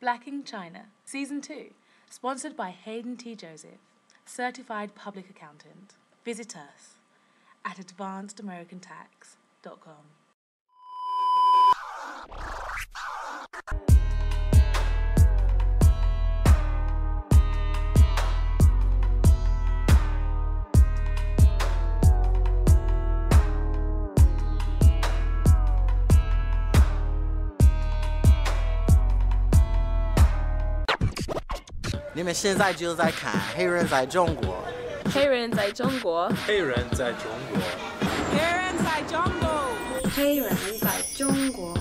Blacking China, Season 2, sponsored by Hayden T. Joseph, Certified Public Accountant. Visit us at advancedamericantax.com.你们现在就在看黑人在中国。黑人在中国。黑人在中国。黑人在中国。黑人在中国。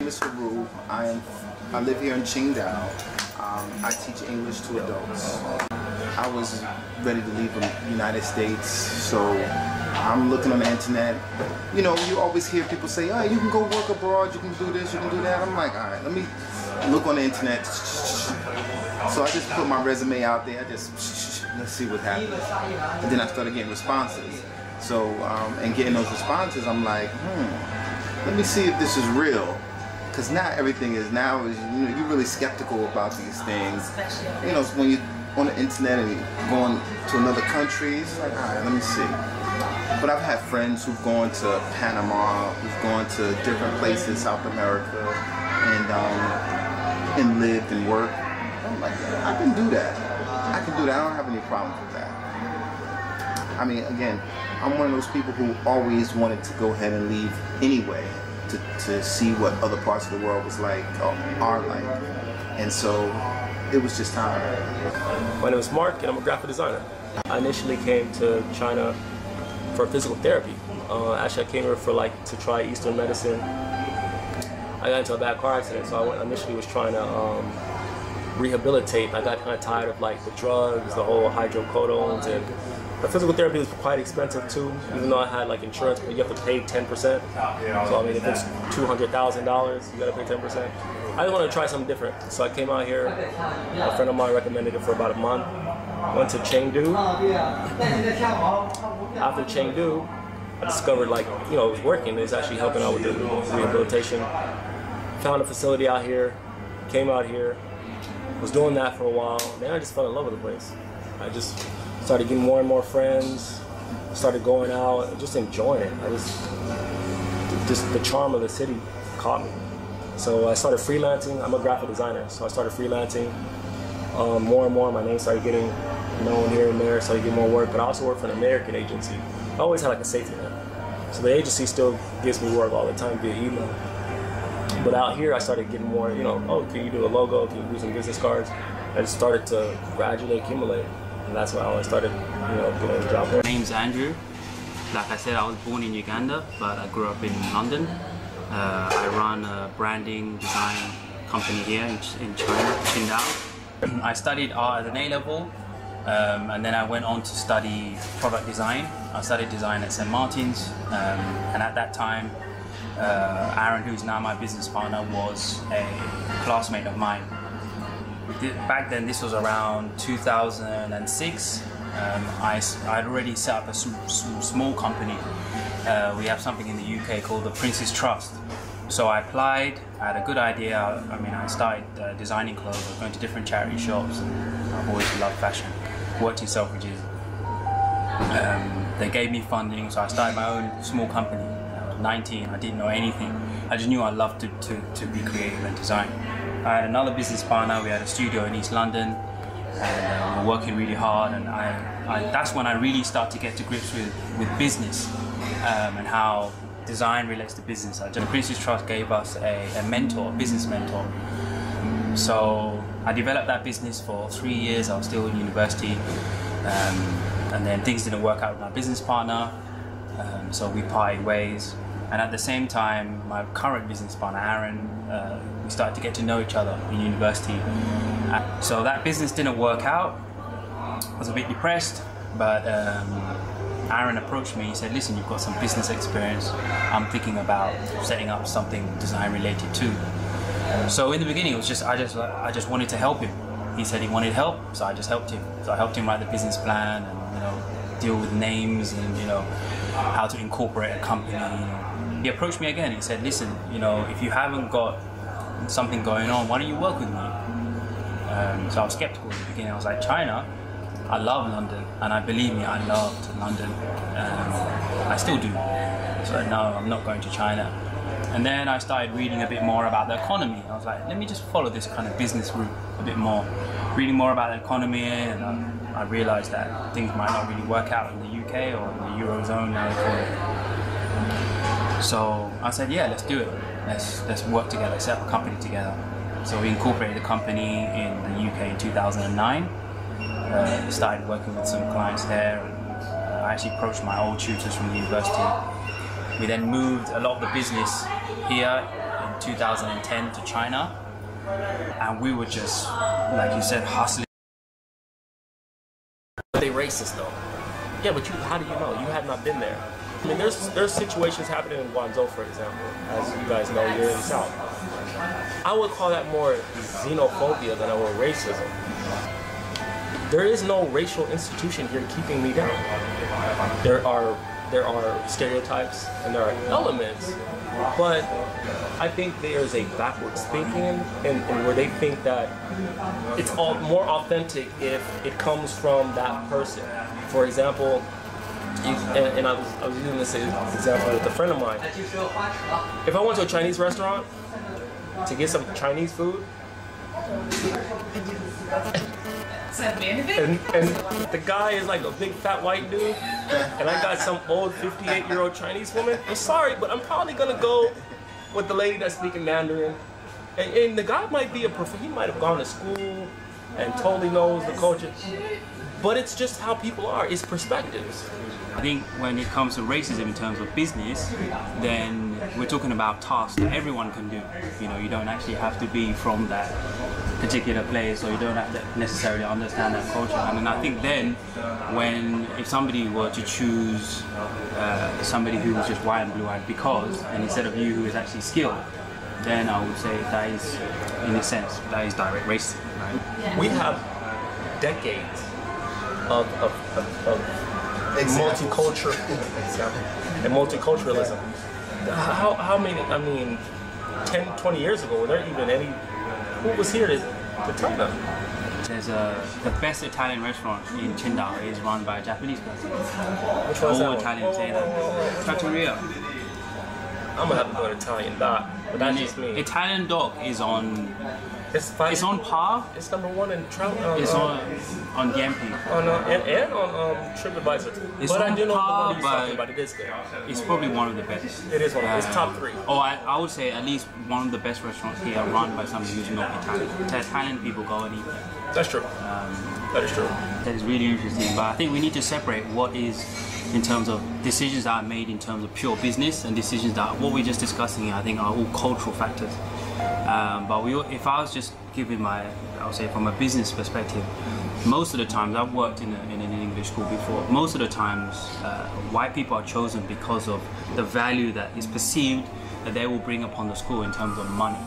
Mr. Ru, I live here in Qingdao. I teach English to adults. I was ready to leave the United States, so I'm looking on the internet. You know, you always hear people say, "Oh, you can go work abroad, you can do this, you can do that." I'm like, all right, let me look on the internet. So I just put my resume out there. Let's see what happens. And then I started getting responses. So and getting those responses, I'm like, let me see if this is real. Because now everything is you're really skeptical about these things. You know, when you're on the internet and you're going to another country, it's like, all right, let me see. But I've had friends who've gone to Panama, who've gone to different places, South America, and lived and worked. I'm like, yeah, I can do that. I can do that. I don't have any problems with that. I mean, again, I'm one of those people who always wanted to go ahead and leave anyway. To see what other parts of the world was like, or are like. And so it was just time. My name is Mark and I'm a graphic designer. I initially came to China for physical therapy. Actually I came here for to try Eastern medicine. I got into a bad car accident, so I initially was trying to rehabilitate. I got kind of tired of the drugs, the whole hydrocodones, and the physical therapy was quite expensive too, even though I had insurance, but you have to pay 10%. So I mean, if it's $200,000, you gotta pay 10%. I just wanted to try something different. So I came out here, a friend of mine recommended it for about a month. Went to Qingdao. After Qingdao, I discovered it was working. It's actually helping out with the rehabilitation. Found a facility out here, came out here, was doing that for a while. Then I just fell in love with the place. I just started getting more and more friends, started going out, and just enjoying it. Just the charm of the city caught me. So I started freelancing. I'm a graphic designer, so I started freelancing more and more. My name started getting known here and there, started getting more work, but I also work for an American agency. I always had a safety net. So the agency still gives me work all the time via email. But out here I started getting more, oh, can you do a logo, can you do some business cards? I just started to gradually accumulate. And that's why I started, getting a job there. My name's Andrew. Like I said, I was born in Uganda, but I grew up in London. I run a branding design company here in China, Qingdao. I studied art at an A-level, and then I went on to study product design. I studied design at St. Martin's, and at that time, Aaron, who's now my business partner, was a classmate of mine. Back then, this was around 2006. I'd already set up a small company. We have something in the UK called the Prince's Trust. So I applied, I had a good idea. I started designing clothes, I was going to different charity shops, and I've always loved fashion. Worked in Selfridges. They gave me funding, so I started my own small company. I was 19, I didn't know anything. I just knew I loved to be creative and design. I had another business partner. We had a studio in East London, and we were working really hard. And that's when I really started to get to grips with business and how design relates to business. The Prince's Trust gave us a mentor, a business mentor. So I developed that business for 3 years. I was still in university, and then things didn't work out with my business partner, so we parted ways. And at the same time, my current business partner, Aaron, we started to get to know each other in university. So that business didn't work out. I was a bit depressed, but Aaron approached me. He said, "Listen, you've got some business experience. I'm thinking about setting up something design related too." So in the beginning, it was just I just wanted to help him. He said he wanted help, so I just helped him. So I helped him write the business plan and deal with names and how to incorporate a company. he approached me again. He said, listen, you know, if you haven't got something going on, why don't you work with me? So I was skeptical at the beginning. I was like, China? I love London, and believe me, I loved London. I still do. So no, I'm not going to China. And then I started reading a bit more about the economy. I was like, let me just follow this kind of business route a bit more. Reading more about the economy, and I realized that things might not really work out in the UK or in the Eurozone now they call it. So I said, yeah, let's do it. Let's work together, set up a company together. So we incorporated the company in the UK in 2009. Started working with some clients there. And I actually approached my old tutors from the university. We then moved a lot of the business here in 2010 to China, and we were just, like you said, hustling. Are they racist though? Yeah, but how do you know? You have not been there. I mean, there's situations happening in Guangzhou, for example. As you guys know, you're in the South. I would call that more xenophobia than I would racism. There is no racial institution here keeping me down. There are stereotypes and there are elements, but I think there's a backwards thinking and where they think that it's all more authentic if it comes from that person. For example, and I was using this example with a friend of mine. If I went to a Chinese restaurant to get some Chinese food, and the guy is like a big fat white dude, and I got some old 58-year-old Chinese woman, I'm sorry, but I'm probably gonna go with the lady that's speaking Mandarin. And the guy might be he might have gone to school and totally knows the culture, but it's just how people are, it's perspectives. I think when it comes to racism in terms of business, then we're talking about tasks that everyone can do. You know, you don't actually have to be from that particular place, or you don't have to necessarily understand that culture. And I think then, if somebody were to choose somebody who was just white and blue-eyed and instead of you who is actually skilled, then I would say that is, in a sense, that is direct racism, right? We have decades of multiculturalism. How many, I mean, 10, 20 years ago, were there even any, who was here to tell them? There's the best Italian restaurant in Qingdao is run by a Japanese person. Which one's that? All Italians say that. Trattoria. I'm gonna have to go to Italian Dock, but that's just me. Italian Dock is on. It's on par. It's #1 in Trout. It's on Yampi. And on TripAdvisor. It's but on I do know par, the one he's talking but about. It is good. It's probably one of the best. It is one. It's top 3. Oh, I would say at least one of the best restaurants here run by somebody who's not Italian. The Italian people go and eat there. That's true. That is true. That is really interesting. But I think we need to separate what is in terms of decisions that are made in terms of pure business and decisions that what we're just discussing here, I think are all cultural factors. But if I was just giving I would say from a business perspective, most of the times, I've worked in an English school before, most of the times white people are chosen because of the value that is perceived that they will bring upon the school in terms of money.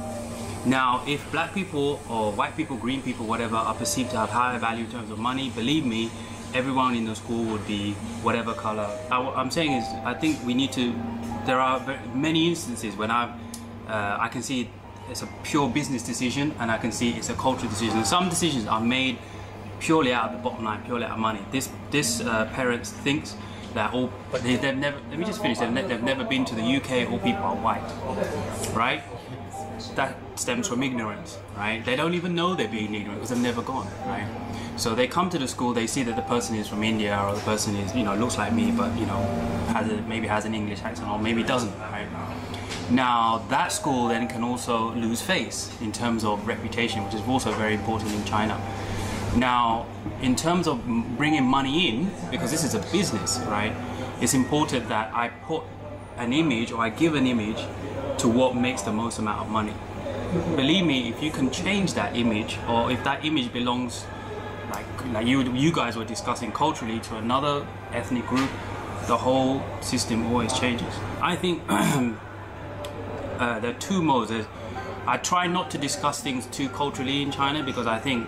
Now, if black people or white people, green people, whatever, are perceived to have higher value in terms of money, believe me, everyone in the school would be whatever color. What I'm saying is, I think we need to, there are many instances when I can see it's a pure business decision and I can see it's a cultural decision. And some decisions are made purely out of the bottom line, purely out of money. This parents thinks that all, but they've never, let me just finish, they've never been to the UK, all people are white, right? That stems from ignorance, right? They don't even know they're being ignorant because they've never gone, right? So they come to the school, they see that the person is from India or the person is, looks like me, but, maybe has an English accent or maybe doesn't, right? Now, that school then can also lose face in terms of reputation, which is also very important in China. Now, in terms of bringing money in, because this is a business, right? It's important that I put an image or I give an image to what makes the most amount of money. Believe me, if you can change that image, or if that image belongs, like you guys were discussing, culturally to another ethnic group, the whole system always changes. I think there are two modes. I try not to discuss things too culturally in China because I think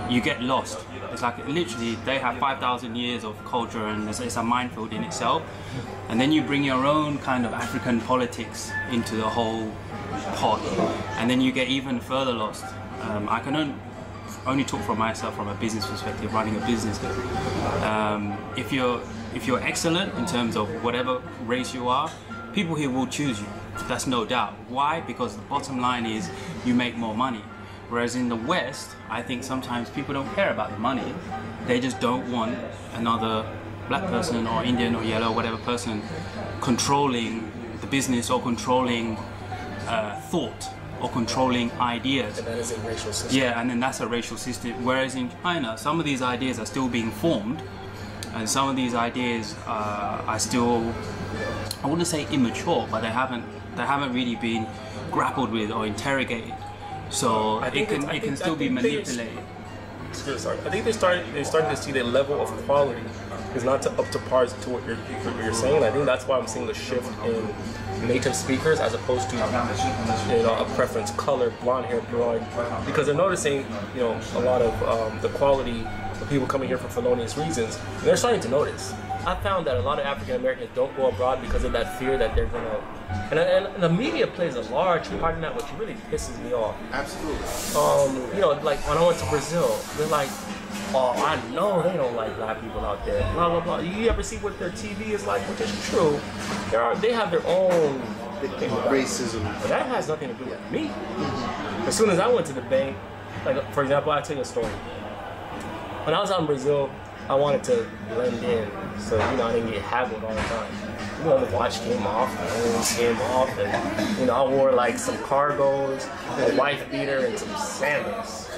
you get lost It's like literally they have 5,000 years of culture, and it's a minefield in itself. And then you bring your own kind of African politics into the whole pot, and then you get even further lost. I can only talk for myself from a business perspective, running a business. If you're excellent in terms of whatever race you are, people here will choose you. That's no doubt. Why? Because the bottom line is you make more money. Whereas in the West, I think sometimes people don't care about the money. They just don't want another black person or Indian or yellow, whatever person, controlling the business or controlling thought or controlling ideas. And that is a racial system. Yeah, and then that's a racial system. Whereas in China, some of these ideas are still being formed, and some of these ideas are still, I wouldn't say immature, but they haven't really been grappled with or interrogated. So it can still be manipulated. I think they're starting to see the level of quality is not up to par to what you're saying. I think that's why I'm seeing a shift in native speakers as opposed to a preference, color, blonde hair, blonde, because they're noticing a lot of the quality of people coming here for felonious reasons. And they're starting to notice. I found that a lot of African Americans don't go abroad because of that fear that they're gonna, and the media plays a large part in that, which really pisses me off. Absolutely. Like when I went to Brazil, they're like, oh, I know they don't like black people out there, blah, blah, blah. You ever see what their TV is like, which is true. They have their own racism. But that has nothing to do with me. As soon as I went to the bank, like, for example, I'll tell you a story. When I was out in Brazil, I wanted to blend in, so I didn't get haggled all the time. The watch came off, the earrings came off, and I wore like some cargos, a wife beater, and some sandals,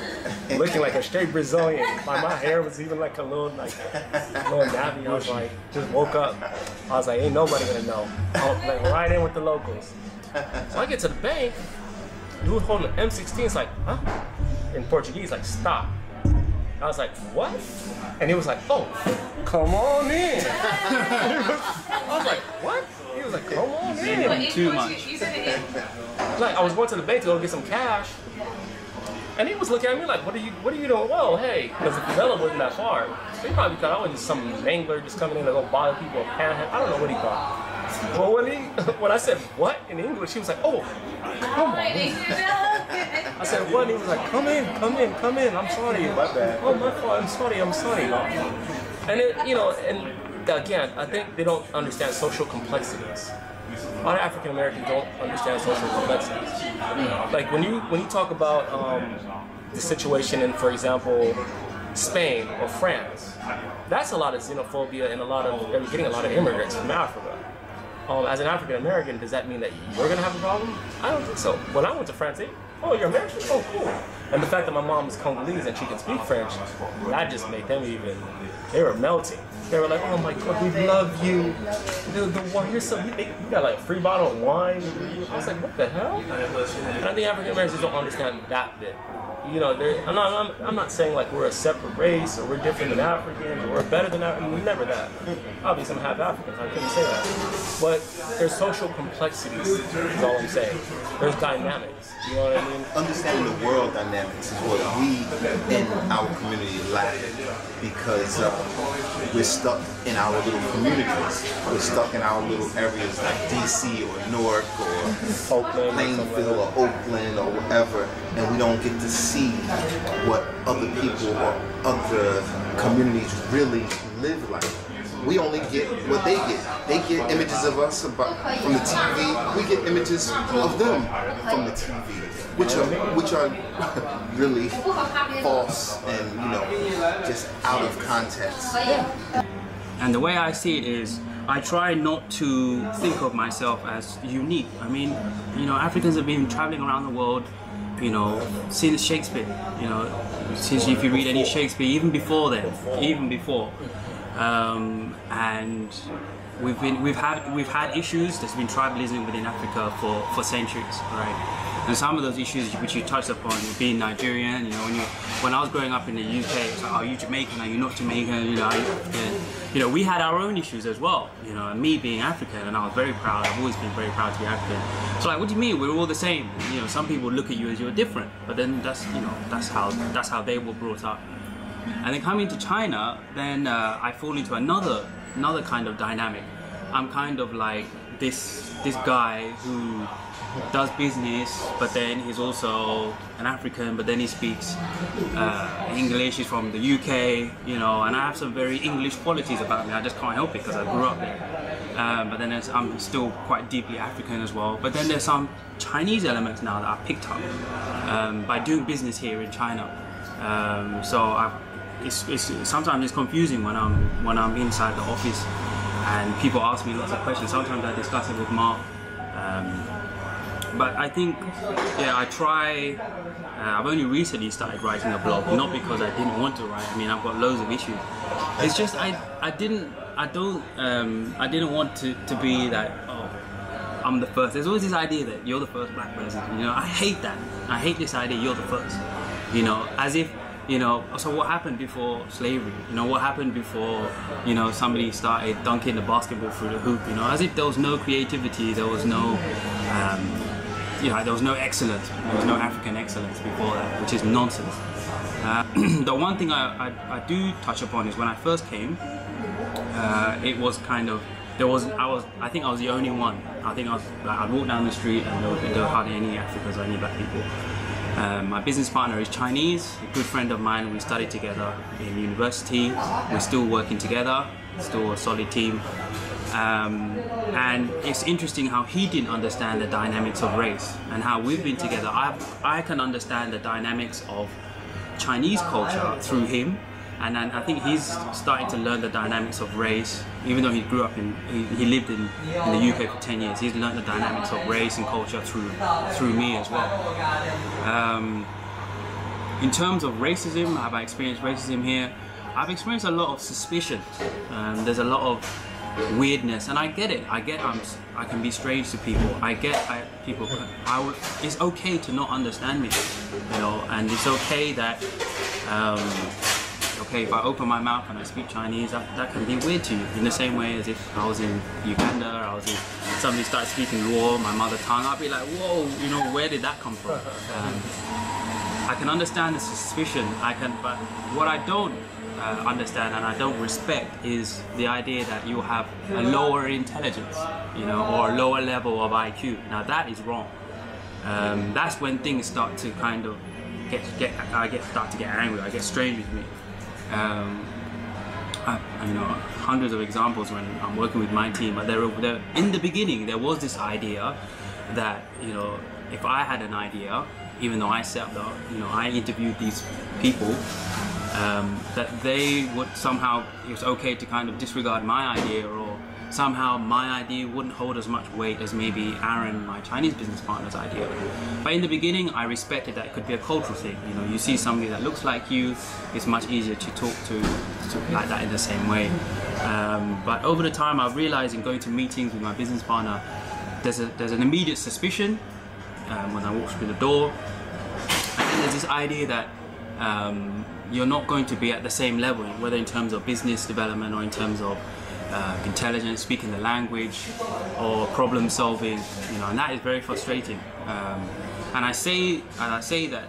looking like a straight Brazilian. My hair was even like a little nappy. I was like, just woke up. I was like, ain't nobody gonna know. I was like right in with the locals. So I get to the bank, dude holding an M16. It's like, huh? In Portuguese, like stop. I was like, what? And he was like, oh, come on in. I was like, what? He was like, come on in. Too much. Like, I was going to the bank to go get some cash, and he was looking at me like, what are you doing? Whoa, hey, because the favela wasn't that far. So he probably thought I was just some mangler just coming in to go bother people or panhandle. I don't know what he thought. But when I said what in English, he was like, oh, come on. I said what? And he was like, come in. I'm sorry. My bad. Oh, my fault. I'm sorry. And and again, I think they don't understand social complexities. A lot of African Americans don't understand social complexities. Like when you talk about the situation in, for example, Spain or France, that's a lot of xenophobia and they're getting a lot of immigrants from Africa. As an African American, does that mean that you're gonna have a problem? I don't think so. When I went to France, oh, you're American? Oh, cool. And the fact that my mom is Congolese and she can speak French, that just made them they were melting. They were like, oh my God, we love you. The wine, you got like a free bottle of wine. I was like, what the hell? And I think African Americans don't understand that bit. I'm not saying like we're a separate race or we're different than Africans or we're better than Africans. We're never that. Obviously, I'm half African, so I couldn't say that. But there's social complexities, is all I'm saying. There's dynamics. You know what I mean? Understanding the world dynamics is what we in our community lack, because we're stuck in our little communities. We're stuck in our little areas like DC or Newark or Plainfield or Oakland or whatever, and we don't get to see what other people or other communities really live like. We only get what they get. They get images of us from the TV. We get images of them from the TV, which are really false and just out of context. And the way I see it is, I try not to think of myself as unique. I mean, Africans have been traveling around the world, since Shakespeare. Since if you read any Shakespeare, even before, and we've had issues. There's been tribalism within Africa for centuries, right? And some of those issues which you touched upon, being Nigerian, when I was growing up in the UK, it's like, are you Jamaican? Are you not Jamaican? We had our own issues as well. And me being African, and I was very proud. I've always been very proud to be African. So like, what do you mean? We're all the same. Some people look at you as you're different, but then that's how they were brought up. And then coming to China, then I fall into another kind of dynamic. I'm kind of like this guy who does business, but then he's also an African, but then he speaks English. He's from the UK, you know, and I have some very English qualities about me. I just can't help it because I grew up there. But then I'm still quite deeply African as well. But then there's some Chinese elements now that I've picked up by doing business here in China. Sometimes it's confusing when I'm inside the office and people ask me lots of questions. Sometimes I discuss it with Mark. But I think, yeah, I try. I've only recently started writing a blog, not because I didn't want to write. I mean, I've got loads of issues. It's just I didn't want to be that. Oh, I'm the first. There's always this idea that you're the first black person. You know, I hate that. I hate this idea. You're the first. You know, as if. You know, so what happened before slavery? You know, what happened before, you know, somebody started dunking the basketball through the hoop? You know, as if there was no creativity, there was no, there was no excellence, there was no African excellence before that, which is nonsense. The one thing I do touch upon is when I first came, it was kind of, I think I was the only one. I think I'd walk down the street and there were hardly any Africans or any black people. My business partner is Chinese, a good friend of mine. We studied together in university. We're still working together, still a solid team. And it's interesting how he didn't understand the dynamics of race and how we've been together. I can understand the dynamics of Chinese culture through him. And then I think he's starting to learn the dynamics of race, even though he grew up he lived in the UK for 10 years. He's learned the dynamics of race and culture through me as well. In terms of racism, have I experienced racism here? I've experienced a lot of suspicion. There's a lot of weirdness, and I get it. I can be strange to people. It's okay to not understand me, you know, and it's okay that. Okay, if I open my mouth and I speak Chinese, that can be weird to you. In the same way as if I was in Uganda, somebody started speaking Luo, my mother tongue, I'd be like, whoa, you know, where did that come from? I can understand the suspicion, but what I don't understand and I don't respect is the idea that you have a lower intelligence, you know, or a lower level of IQ. Now that is wrong. That's when things start to kind of start to get angry. I get strange with me. You know, hundreds of examples when I'm working with my team, but in the beginning there was this idea that, you know, if I had an idea, even though I I interviewed these people, that they would somehow, it was okay to kind of disregard my idea, or somehow my idea wouldn't hold as much weight as maybe Aaron, my Chinese business partner's idea. But in the beginning, I respected that it could be a cultural thing. You know, you see somebody that looks like you, it's much easier to talk to like that in the same way. But over the time, I've realized in going to meetings with my business partner, there's an immediate suspicion when I walk through the door. And there's this idea that you're not going to be at the same level, whether in terms of business development or in terms of intelligence, speaking the language, or problem solving, you know, and that is very frustrating. And I say that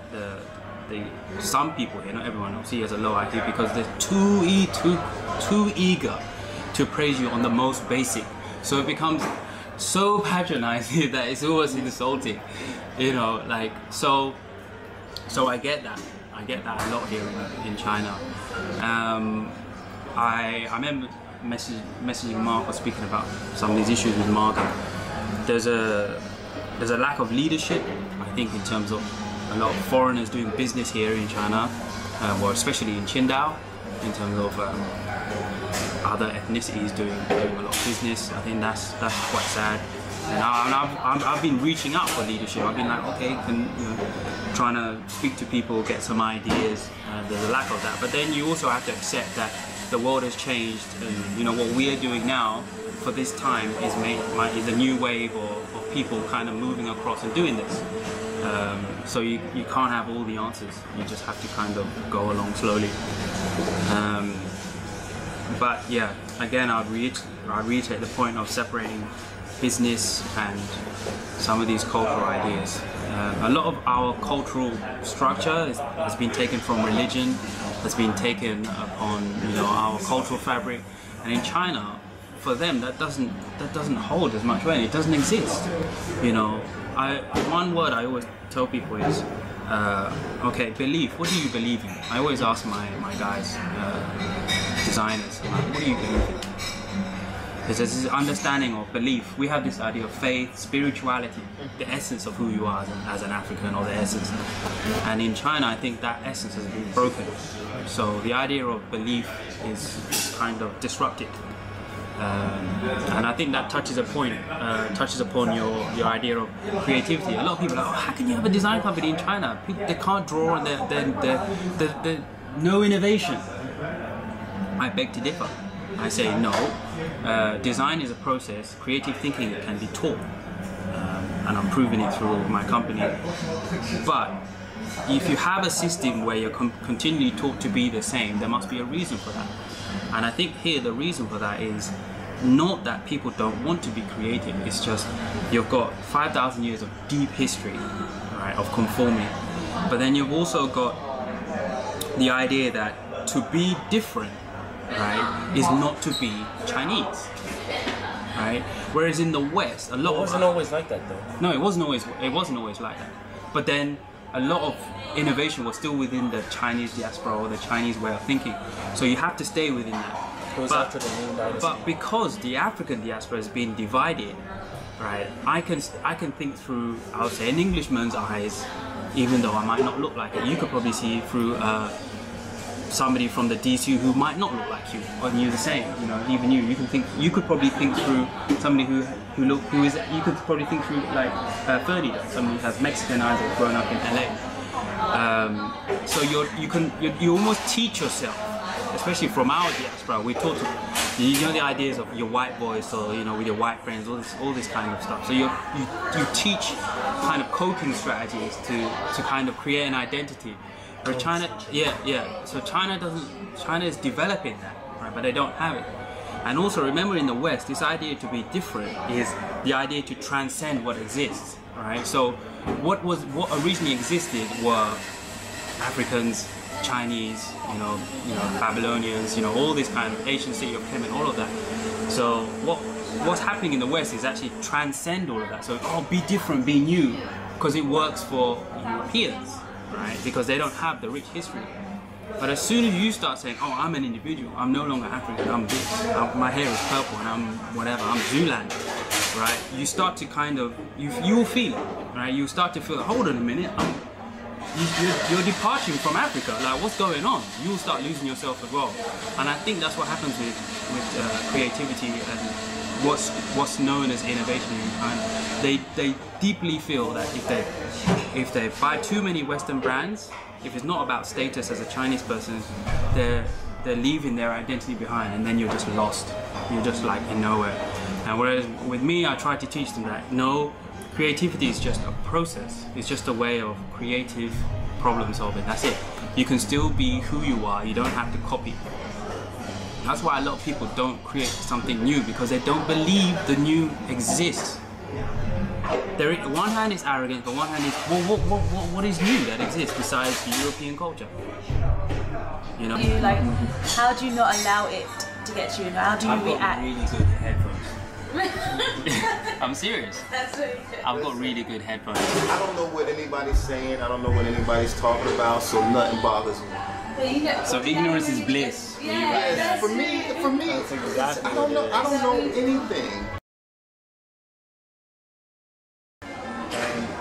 some people here, not everyone, obviously has a low IQ because they're too eager to praise you on the most basic. So it becomes so patronizing that it's almost insulting, you know, like so I get that a lot here in China. I remember messaging Mark or speaking about some of these issues with Mark. There's a lack of leadership, I think, in terms of a lot of foreigners doing business here in China, or especially in Qingdao, in terms of other ethnicities doing a lot of business. I think that's quite sad. And I've been reaching out for leadership. I've been like, okay, trying to speak to people, get some ideas. There's a lack of that. But then you also have to accept that the world has changed, and you know what we are doing now for this time is a new wave of people kind of moving across and doing this. So you can't have all the answers. You just have to kind of go along slowly. But yeah, again, I reiterate the point of separating business and some of these cultural ideas. A lot of our cultural structure has been taken from religion, has been taken upon, you know, our cultural fabric, and in China, for them that doesn't hold as much weight. It doesn't exist. You know, one word I always tell people is, okay, belief. What do you believe in? I always ask my guys, designers, like, what do you believe in? Because there's this understanding of belief. We have this idea of faith, spirituality, the essence of who you are as an African, or the essence. And in China, I think that essence has been broken. So the idea of belief is kind of disrupted. And I think that touches upon your idea of creativity. A lot of people are like, oh, how can you have a design company in China? People, they can't draw, and they're no innovation. I beg to differ. I say no. Design is a process. Creative thinking can be taught, and I'm proving it through my company. But if you have a system where you're continually taught to be the same, there must be a reason for that. And I think here the reason for that is not that people don't want to be creative. It's just you've got 5,000 years of deep history, right, of conforming. But then you've also got the idea that to be different, right, is not to be Chinese, right? Whereas in the West, a lot of... It wasn't always like that, though. No, it wasn't always like that. But then a lot of innovation was still within the Chinese diaspora or the Chinese way of thinking. So you have to stay within that. It was after the Ming Dynasty. But because the African diaspora has been divided, right, I can think through, I would say, an Englishman's eyes, even though I might not look like it. You could probably see through somebody from the DCU who might not look like you, or you the same. You know, even you could probably think through somebody you could probably think through like Fernie, somebody who has Mexican eyes or grown up in LA. So you almost teach yourself, especially from our diaspora. We taught you know the ideas of your white voice, or you know, with your white friends, all this kind of stuff. So you teach kind of coping strategies to kind of create an identity. Where China, so China is developing that, right? But they don't have it. And also remember, in the West, this idea to be different is the idea to transcend what exists, right? So what originally existed were Africans, Chinese, you know, Babylonians, you know, all this kind of Asian city of Kemet, all of that. So what's happening in the West is actually transcend all of that. So be different, be new, because it works for Europeans. Right? Because they don't have the rich history. But as soon as you start saying, oh, I'm an individual, I'm no longer African, I'm this, my hair is purple, and I'm whatever, I'm Zulander, right? You start to kind of, you'll feel it, right? You start to feel, hold on a minute, you're departing from Africa, like what's going on? You'll start losing yourself as well. And I think that's what happens with creativity and what's known as innovation in China. They deeply feel that if they buy too many Western brands, if it's not about status as a Chinese person, they're leaving their identity behind, and then you're just lost. You're just like in nowhere. And whereas with me, I try to teach them that no, creativity is just a process. It's just a way of creative problem solving. That's it. You can still be who you are. You don't have to copy. That's why a lot of people don't create something new, because they don't believe the new exists. On one hand it's arrogant, but on one hand it's, well, what is new that exists besides the European culture? You know? How do you not allow it to get you? How do you react? I've got really good headphones. I'm serious. That's really good. I've got really good headphones. I don't know what anybody's saying. I don't know what anybody's talking about, so nothing bothers me. So ignorance is bliss. Yeah, for me, exactly I don't know anything.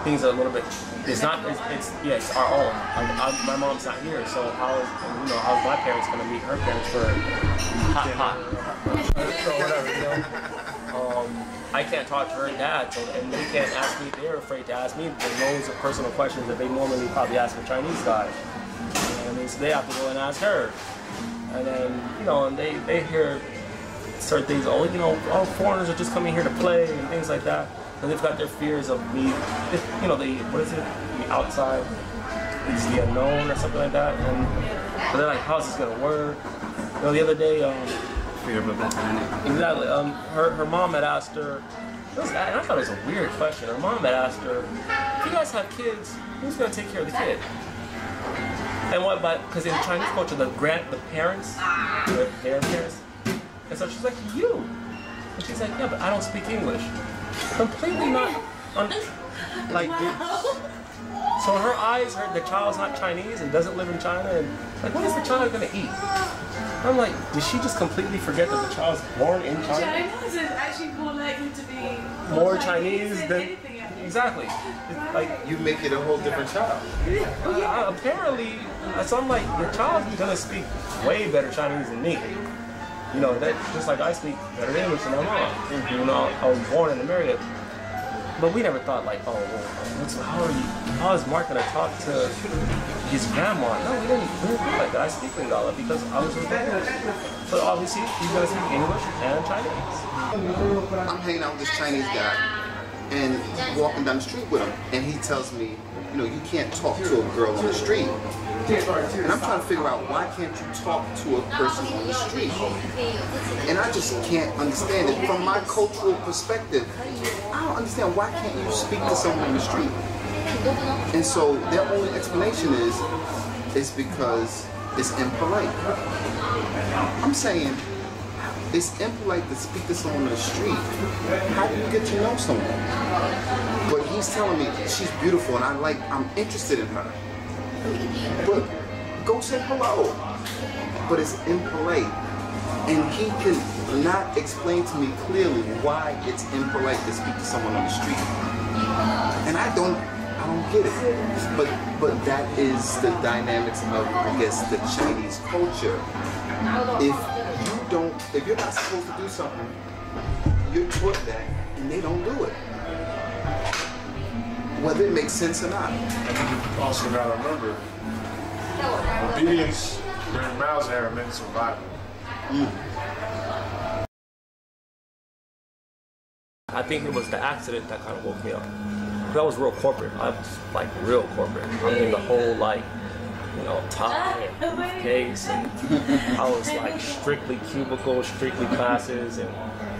Things are a little bit. It's our own. My mom's not here, so how's my parents gonna meet her parents for hot or whatever, you know? I can't talk to her dad, and they can't ask me. They're afraid to ask me loads of personal questions that they normally probably ask a Chinese guy. And so they have to go and ask her. And then, you know, and they hear certain things. Oh, you know, all foreigners are just coming here to play and things like that. And they've got their fears of me, you know, what is it? The outside is the unknown or something like that. And so they're like, how's this gonna work? You know, the other day, Fear of a black planet. exactly. Her mom had asked her, And I thought it was a weird question. Her mom had asked her, if you guys have kids, who's going to take care of the kid? And what about, because in Chinese culture, the parents, their parents, and so she's like, you. And she's like, yeah, but I don't speak English. Completely not, like, so in her eyes, the child's not Chinese and doesn't live in China, and like, what is the child going to eat? I'm like, did she just completely forget that the child's born in China? China is actually more likely to be more Chinese than anything else. exactly. Like You make it a whole different child. apparently, so I'm like, your child's gonna speak way better Chinese than me. You know, that just like I speak better English than my mom. You know, I was born in America. But we never thought like, oh, well, how is Mark gonna talk to his grandma? No, we didn't think like that. I speak Lingala because I was with English. But obviously, he's gonna speak English and Chinese. I'm hanging out with this Chinese guy and walking down the street with him, and he tells me, you know, you can't talk to a girl on the street. And I'm trying to figure out, why can't you talk to a person on the street? And I just can't understand it. From my cultural perspective, I don't understand, why can't you speak to someone on the street? And so their only explanation is because it's impolite. I'm saying, it's impolite to speak to someone on the street. How do you get to know someone? But he's telling me she's beautiful and I'm interested in her. But go say hello. But it's impolite. And he can not explain to me clearly why it's impolite to speak to someone on the street. And I don't get it. But that is the dynamics of, I guess, the Chinese culture. If you're not supposed to do something, you're taught that, and they don't do it. Whether it makes sense or not. I think you also gotta remember, obedience during Mao's era meant survival. I think it was the accident that kind of woke me up. That was real corporate. I was like real corporate. I mean, the whole like, you know, tie and briefcase, and I was like strictly cubicle, strictly classes, and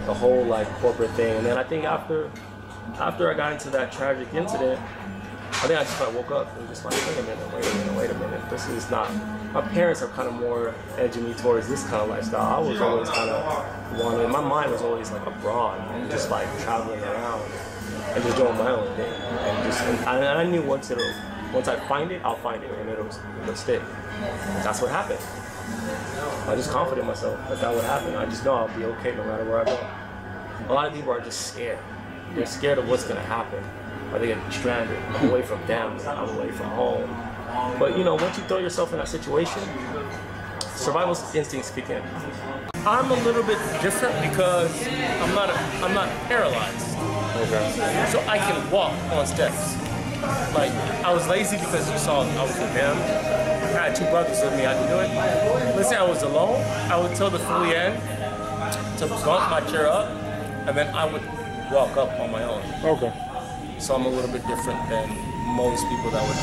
the whole like corporate thing. And then I think after I got into that tragic incident, I think I just kind of woke up and just like, wait a minute. This is not, my parents are kind of more edging me towards this kind of lifestyle. I was always kind of wanting, my mind was always like abroad, and just like traveling around and just doing my own thing. And I knew once I find it, I'll find it, and it'll stick. That's what happened. I just confident in myself that would happen. I just know I'll be okay no matter where I go. A lot of people are just scared. They're scared of what's gonna happen. Are they gonna be stranded? I'm away from them, I'm away from home. But you know, once you throw yourself in that situation, survival instincts kick in. I'm a little bit different because I'm not paralyzed. Okay. So I can walk on steps. Like, I was lazy because you saw I was with them. I had two brothers with me, I could do it. Let's say I was alone, I would tell the fully end to bump my chair up, and then I would walk up on my own. Okay. So I'm a little bit different than most people that would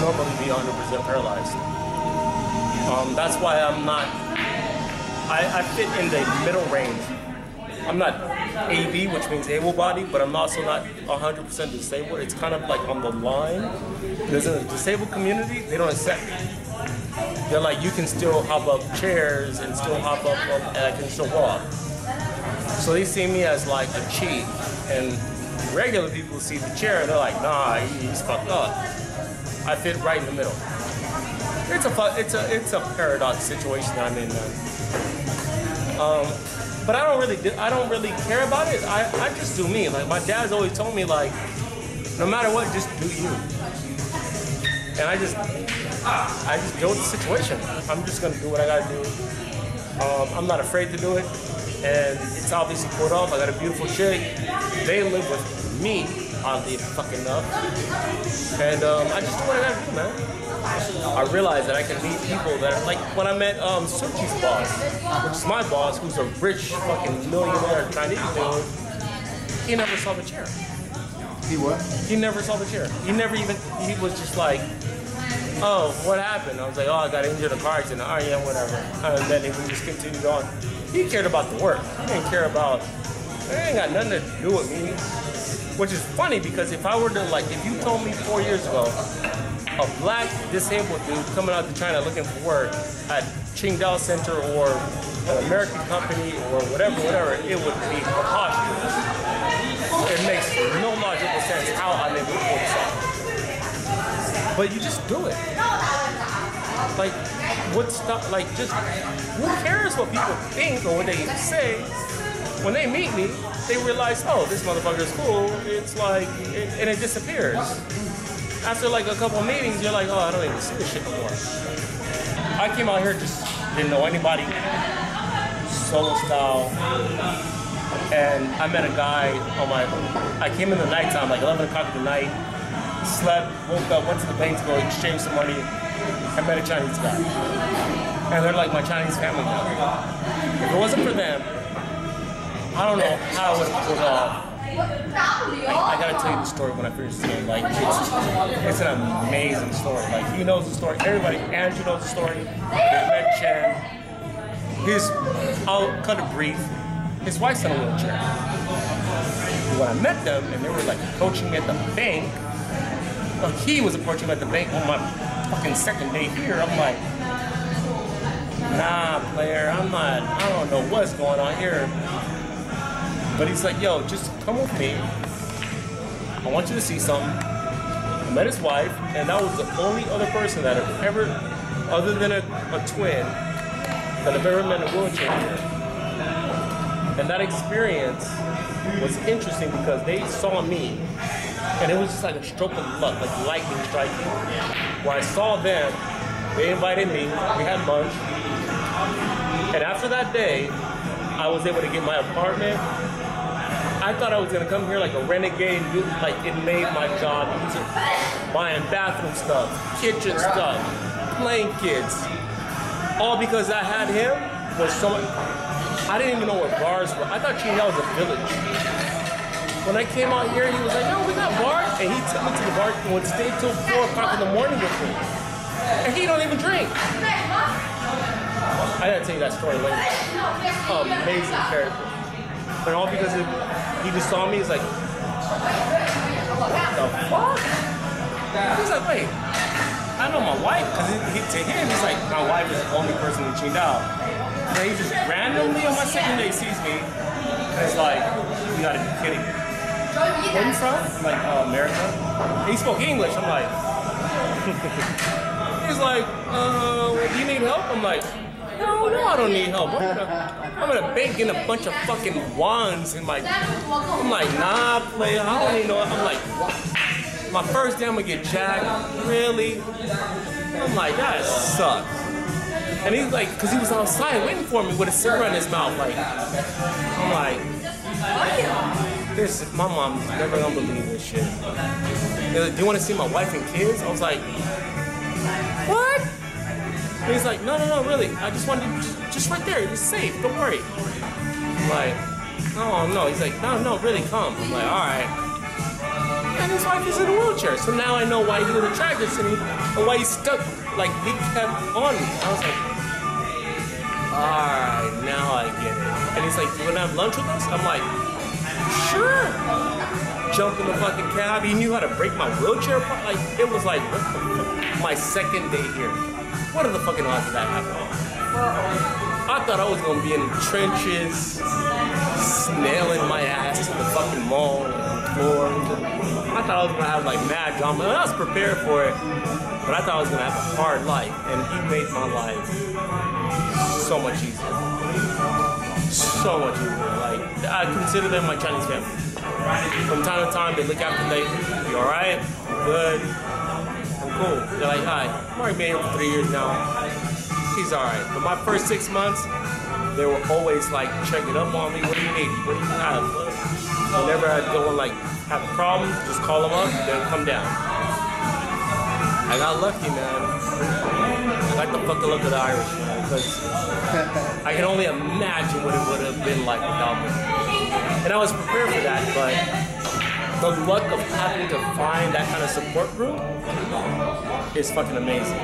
normally be 100% paralyzed. That's why I'm not, I fit in the middle range. I'm not AB, which means able-bodied, but I'm also not 100% disabled. It's kind of like on the line. Because in the disabled community, they don't accept me. They're like, you can still hop up chairs and still hop up, and I can still walk. So they see me as like a cheat, and regular people see the chair and they're like, nah, he's fucked up. I fit right in the middle. It's a paradox situation that I'm in, man. But I don't really care about it. I just do me. Like, my dad's always told me, like, no matter what, just do you. And I just deal with the situation. I'm just gonna do what I gotta do. I'm not afraid to do it. And it's obviously pulled off. I got a beautiful chick. They live with me, oddly fucking enough. And I just do what I gotta do, man. I realized that I can meet people that are, like, when I met Suchi's boss, which is my boss, who's a rich fucking millionaire Chinese dude, he never saw the chair. He what? He never saw the chair. He was just like, oh, what happened? I was like, oh, I got injured in a car accident. Oh, yeah, whatever. And then we just continued on. He cared about the work. He didn't care about, ain't got nothing to do with me. Which is funny because if I were to like, if you told me 4 years ago, a black disabled dude coming out to China looking for work at Qingdao Center or an American company or whatever, it would be preposterous. It makes no logical sense how I'm able to pull this off. But you just do it. Like, just, who cares what people think or what they say? When they meet me, they realize, oh, this motherfucker is cool. It's like, and it disappears. After like a couple of meetings, you're like, oh, I don't even see this shit no more. I came out here, just didn't know anybody, solo style, and I met a guy I came in the nighttime, like 11 o'clock at the night, slept, woke up, went to the bank to go exchange some money, and met a Chinese guy. And they're like my Chinese family now. If it wasn't for them, I don't know how I would have pulled off. I gotta tell you the story when I finish the game. Like, it's an amazing story. Like, he knows the story. Everybody, Andrew knows the story. They met Chen. I'll cut it brief. His wife's in a wheelchair. When I met them, and they were like coaching me at the bank, like he was approaching me at the bank on my fucking second day here. I'm like, nah, player, I don't know what's going on here. But he's like, yo, just come with me. I want you to see something. I met his wife, and that was the only other person that I've ever, other than a twin, that I've ever met in a wheelchair. And that experience was interesting because they saw me, and it was just like a stroke of luck, like lightning striking. Where I saw them, they invited me, we had lunch, and after that day, I was able to get my apartment. I thought I was gonna come here like a renegade, like it made my job easier. Buying bathroom stuff, kitchen stuff, playing kids. All because I had him was so much. I didn't even know what bars were. I thought Qingdao was a village. When I came out here, he was like, no, we got bars. And he took me to the bar and would stay till 4 o'clock in the morning with me. And he don't even drink. I gotta tell you that story later. Amazing character. But all because he just saw me, he's like, what the fuck? He's like, wait, I know my wife, because to him, he's like, my wife is the only person in Qingdao. And he just randomly on my second day sees me, and it's like, you gotta be kidding me. Where are you from? I'm like, America. And he spoke English, I'm like, he's like, do you need help? I'm like, no, I don't need help. I'm gonna bank in a bunch of fucking wands in my. I'm like, nah, player, I don't even know. I'm like, my first day I'm gonna get jacked. Really? I'm like, that sucks. And he's like, cause he was outside waiting for me with a cigarette in his mouth. Like, I'm like, this. My mom's never gonna believe this shit. They're like, do you want to see my wife and kids? I was like, what? And he's like, no, really. I just wanted to, just right there. It's safe. Don't worry. I'm like, oh, no. He's like, no, really, come. I'm like, all right. And his wife is in a wheelchair. So now I know why he was attracted to me and why he stuck, like, he kept on me. I was like, all right, now I get it. And he's like, you want to have lunch with us? I'm like, sure. Jumped in the fucking cab. He knew how to break my wheelchair apart. Like, it was like, what the fuck? My second day here. What are the fucking odds of that happening? I thought I was gonna be in the trenches, snailing my ass to the fucking mall and floor. I thought I was gonna have like mad drama. And I was prepared for it, but I thought I was gonna have a hard life, and he made my life so much easier. So much easier. Like, I consider them my Chinese family. From time to time, they look after me. You alright? Good. Cool. They're like, hi. I've already been here for 3 years now. He's alright. But my first 6 months, they were always like checking up on me. What do you need? What do you have? Whenever I'd go and like have a problem, just call them up, they'll come down. I got lucky, man. I got the fucking luck of the Irish, man, because I can only imagine what it would have been like without them. And I was prepared for that, but the luck of having to find that kind of support group is fucking amazing.